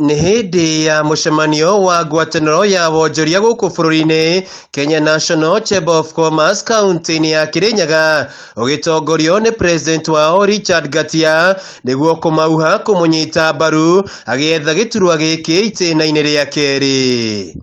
Nĩ hĩndĩ ya mũcemanio wa ngwatanĩro ya wonjoria gũkũ bũrũri-inĩ Kenya National Chamber of Commerce Kauntĩ-inĩ ya Kirinyaga ũgĩtongorio nĩ President wao Richard Ngatia nĩguo kũmauha kũmũnyita mbaru agĩetha gĩturwa gĩkĩ itĩna-inĩ rĩa kerĩ.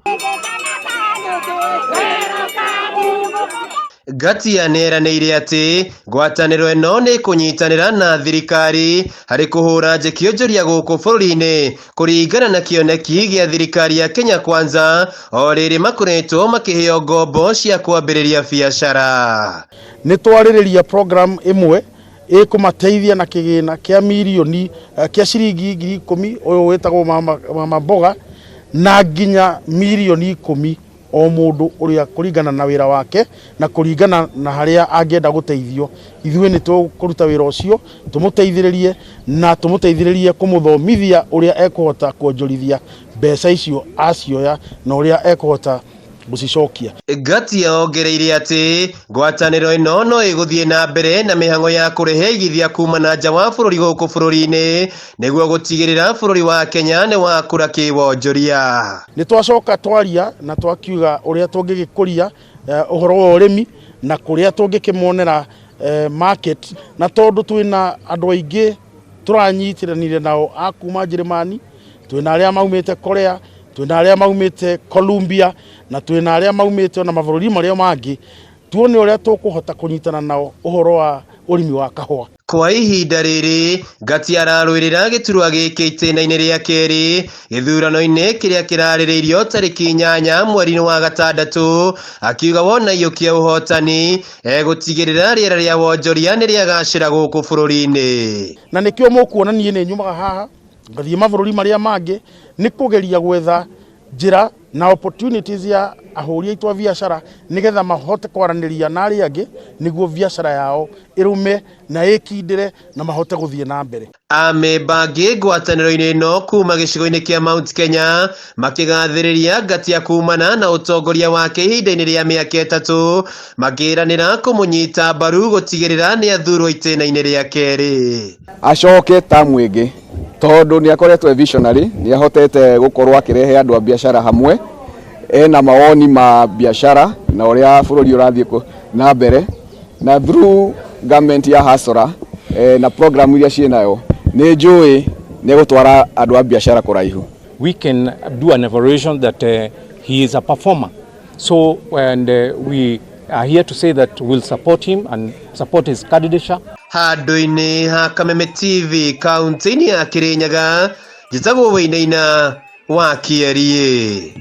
Ngatia nĩeranĩire atĩ ngwatanĩro ĩno nĩ kũnyitanĩra na thirikari harĩ kũhũra njeki onjoria gũkũ bũrũri-inĩ kũringana na kĩoneki gĩa thirikari ya Kenya Kwanza o rĩrĩ makoretwo makĩheo ngombo cia kwambĩrĩria biacara. Nĩ twarĩrĩria program ĩmwe ĩkũmateithia na kĩgĩna kĩa mirioni kĩa ciringi 10,000 ũyũ wĩtagwo mama mboga na nginya mirioni 10 o mũndũ ũrĩa kũringana na wĩra wake na kũringana na harĩa angĩenda gũteithio. Ithuĩ nĩ tũkũruta wĩra ũcio tũmũteithĩrĩrie na tũmũteithĩrĩrie kũmũthomithia ũrĩa ekũhota kuonjorithia mbeca icio acioya na ũrĩa ekũhota gũcicokia. Ngatia ongereire atĩ ngwatanĩro ĩno no ĩgũthiĩ na mbere na mĩhang'o ya kũrehe igithia kuma na nja wa bũrũri gũkũ bũrũri-inĩ nĩguo gũtigĩrĩra bũrũri wa Kenya nĩ wakũra kĩwonjoria. Nĩ twacoka twaria na twakiuga ũrĩa tũngĩgĩkũria ũhoro wa ũrĩmi na kũrĩa tũngĩkĩmonera market, na tondũ twĩna andũ aingĩ tũranyitanĩire nao a kuma Njĩrĩmani, twĩna arĩa maumĩte Korea, twĩna arĩa maumĩte Colombia na twĩna arĩa maumĩte na mabũrũri marĩa mangĩ, tuone ũrĩa tũkũhota kũnyitana nao ũhoro wa ũrĩmi wa kahũa. Kwa ihinda rĩrĩ Ngatia ararũĩrĩra gĩturwa gĩkĩ itĩna-inĩ rĩa kerĩ gĩthurano-inĩ kĩrĩa kĩrarĩrĩirio tarĩki 8 mweri-inĩ wa gatandatũ, akiuga wona iyũkia ũhotani egũtigĩrĩra rĩera rĩa wonjoria nĩ rĩagacĩra gũkũ bũrũri-inĩ. Na nĩkĩo mũkuona niĩ nĩ nyumaga haha ngathiĩ mabũrũri marĩa mangĩ nĩ kũgeria gwetha njĩra na opportunities ya ahũri aitũ a biacara nĩgetha mahote kwaranĩria na arĩa angĩ nĩguo biacara yao ĩrũme na ĩkindĩre na mahote gũthiĩ na mbere. Amemba angĩ ngwatanĩro-inĩ ĩno kuma gĩcigo-inĩ kĩa Mount Kenya makĩgathĩrĩria Ngatia kumana na ũtongoria wake ihinda-inĩ rĩa mĩaka 3 makĩranĩra kũmũnyita mbaru gũtigĩrĩra nĩ athurwo itĩna-inĩ rĩa kerĩ. Acoke tamu ĩngĩ tondũ nĩ akoretwo visionary, nĩ ahotete gũkorwo akĩrehe andũ a biacara hamwe, ena mawoni ma biacara na ũrĩa bũrũri ũrathiĩ na mbere, na through government ya hasora na program iria ciĩnayo nĩ njũĩ nĩ gũtwara andũ a biacara kũraihu. We can do an evaluation that he is a performer, so and we are here to say that we'll support him and support his candidature. Handũ-inĩ ha Kameme TV Kauntĩ-inĩ ya Kirinyaga, njĩtagwo Wĩinaina wa KIARIA.